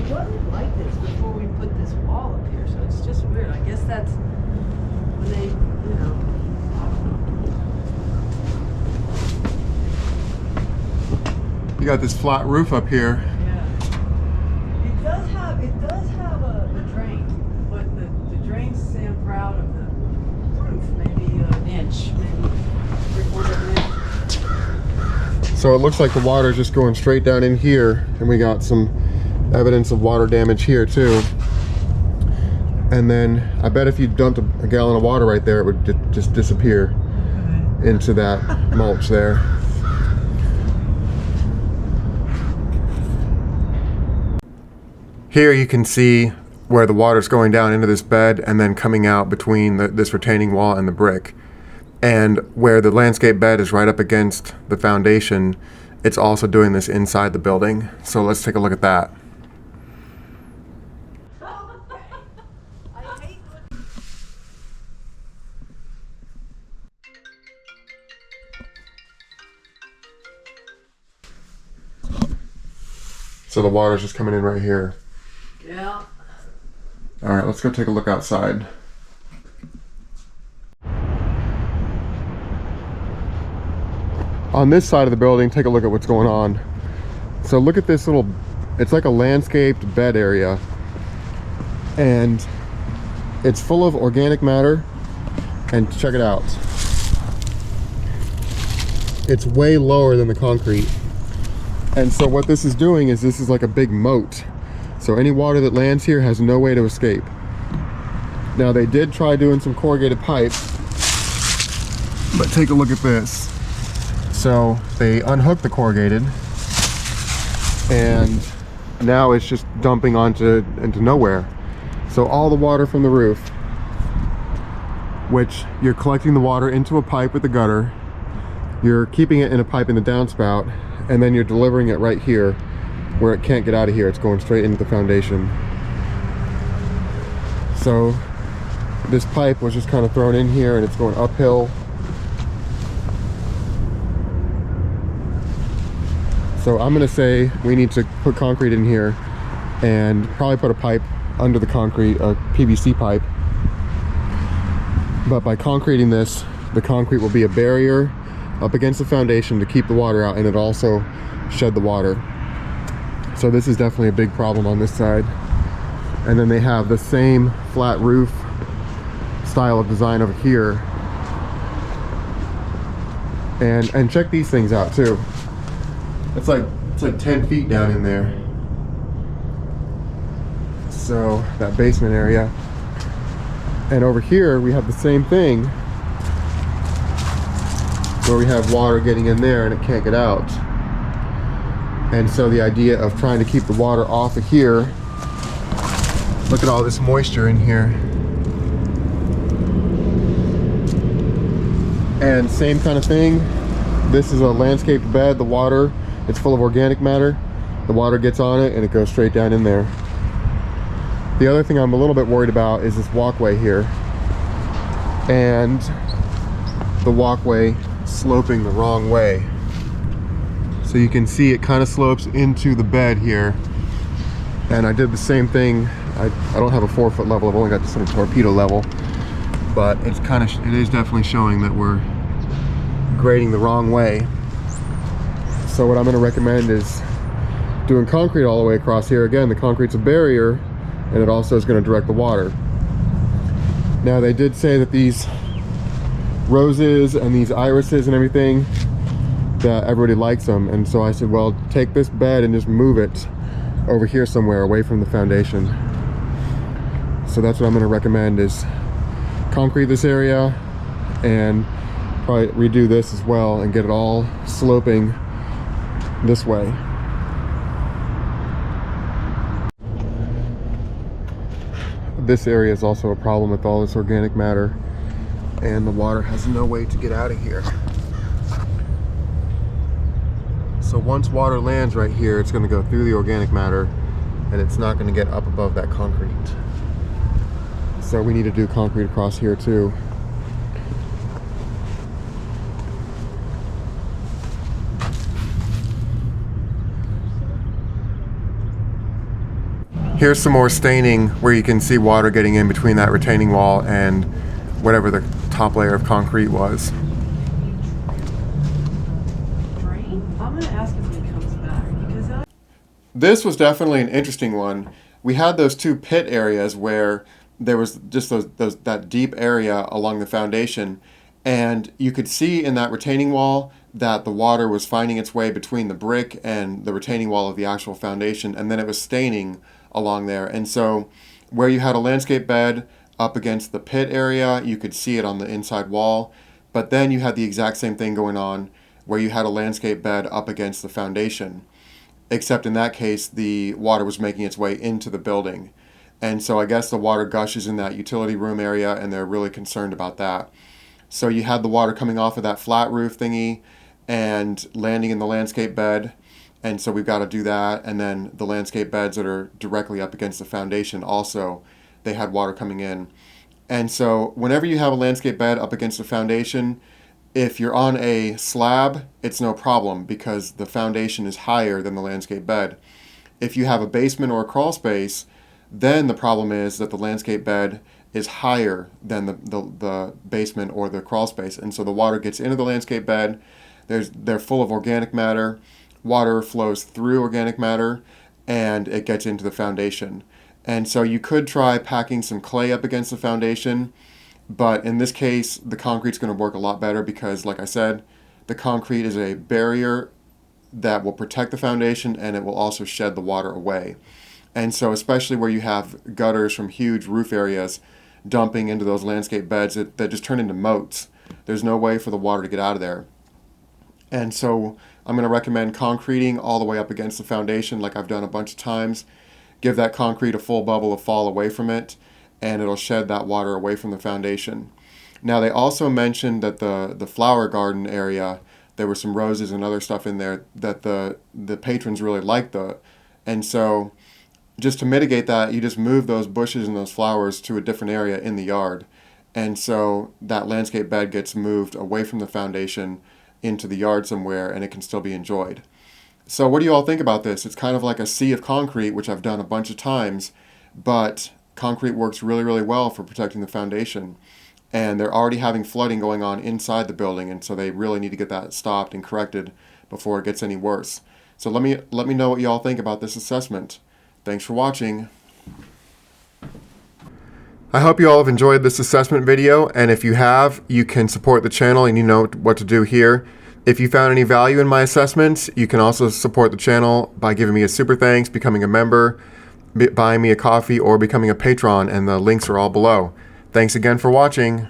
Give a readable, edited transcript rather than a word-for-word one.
wasn't like this before we put this wall up here, so it's just weird. I guess that's when they, you know, I don't know. You got this flat roof up here. Yeah. It does have a drain, but the drains say I'm proud of the roof, maybe an inch, maybe 3/4 of an inch. So it looks like the water is just going straight down in here, and we got some evidence of water damage here too. And then I bet if you dumped a gallon of water right there, it would just disappear into that mulch there. Here you can see where the water's going down into this bed and then coming out between this retaining wall and the brick. And where the landscape bed is right up against the foundation, it's also doing this inside the building. So let's take a look at that. So the water's just coming in right here. Yeah. All right, let's go take a look outside. On this side of the building, take a look at what's going on. So look at this little, it's like a landscaped bed area. And it's full of organic matter. And check it out. It's way lower than the concrete. And so what this is doing is this is like a big moat. So any water that lands here has no way to escape. Now they did try doing some corrugated pipe, but take a look at this. So they unhooked the corrugated, and now it's just dumping into nowhere. So all the water from the roof, which you're collecting the water into a pipe with the gutter, you're keeping it in a pipe in the downspout, and then you're delivering it right here where it can't get out of here. It's going straight into the foundation. So this pipe was just kind of thrown in here and it's going uphill. So I'm gonna say we need to put concrete in here and probably put a pipe under the concrete, a PVC pipe. But by concreting this, the concrete will be a barrier up against the foundation to keep the water out, and it also shed the water. So this is definitely a big problem on this side. And then they have the same flat roof style of design over here. And check these things out too. It's like 10 feet down in there. So that basement area. And over here we have the same thing, where we have water getting in there and it can't get out. And so the idea of trying to keep the water off of here, look at all this moisture in here. And same kind of thing, this is a landscaped bed. The water, it's full of organic matter. The water gets on it and it goes straight down in there. The other thing I'm a little bit worried about is this walkway here. And the walkway sloping the wrong way. So you can see it kind of slopes into the bed here. And I did the same thing. I don't have a 4-foot level, I've only got this sort of torpedo level. But it is definitely showing that we're grading the wrong way. So what I'm gonna recommend is doing concrete all the way across here. Again, the concrete's a barrier, and it also is gonna direct the water. Now they did say that these roses and these irises and everything, that everybody likes them, and so I said, well, take this bed and just move it over here somewhere away from the foundation. So that's what I'm going to recommend, is concrete this area and probably redo this as well and get it all sloping this way. This area is also a problem with all this organic matter, and the water has no way to get out of here. So once water lands right here, it's going to go through the organic matter and it's not going to get up above that concrete. So we need to do concrete across here too. Here's some more staining where you can see water getting in between that retaining wall and whatever the top layer of concrete was. Drain? I'm gonna ask him when he comes back because This was definitely an interesting one. We had those two pit areas where there was just that deep area along the foundation, and you could see in that retaining wall that the water was finding its way between the brick and the retaining wall of the actual foundation, and then it was staining along there. And so where you had a landscape bed up against the pit area, you could see it on the inside wall, but then you had the exact same thing going on where you had a landscape bed up against the foundation, except in that case the water was making its way into the building. And so I guess the water gushes in that utility room area, and they're really concerned about that. So you had the water coming off of that flat roof thingy and landing in the landscape bed, and so we've got to do that. And then the landscape beds that are directly up against the foundation also, they had water coming in. And so whenever you have a landscape bed up against the foundation, if you're on a slab, it's no problem because the foundation is higher than the landscape bed. If you have a basement or a crawl space, then the problem is that the landscape bed is higher than the basement or the crawl space. And so the water gets into the landscape bed. They're full of organic matter. Water flows through organic matter and it gets into the foundation. And so you could try packing some clay up against the foundation, but in this case, the concrete's going to work a lot better because, like I said, the concrete is a barrier that will protect the foundation and it will also shed the water away. And so especially where you have gutters from huge roof areas dumping into those landscape beds that just turn into moats, there's no way for the water to get out of there. And so I'm going to recommend concreting all the way up against the foundation like I've done a bunch of times. Give that concrete a full bubble of fall away from it, and it'll shed that water away from the foundation. Now they also mentioned that the flower garden area, there were some roses and other stuff in there that the patrons really liked. And so just to mitigate that, you just move those bushes and those flowers to a different area in the yard. And so that landscape bed gets moved away from the foundation into the yard somewhere, and it can still be enjoyed. So what do you all think about this? It's kind of like a sea of concrete, which I've done a bunch of times, but concrete works really, really well for protecting the foundation. And they're already having flooding going on inside the building, and so they really need to get that stopped and corrected before it gets any worse. So let me know what you all think about this assessment. Thanks for watching. I hope you all have enjoyed this assessment video, and if you have, you can support the channel and you know what to do here. If you found any value in my assessments, you can also support the channel by giving me a super thanks, becoming a member, buying me a coffee, or becoming a patron, and the links are all below. Thanks again for watching.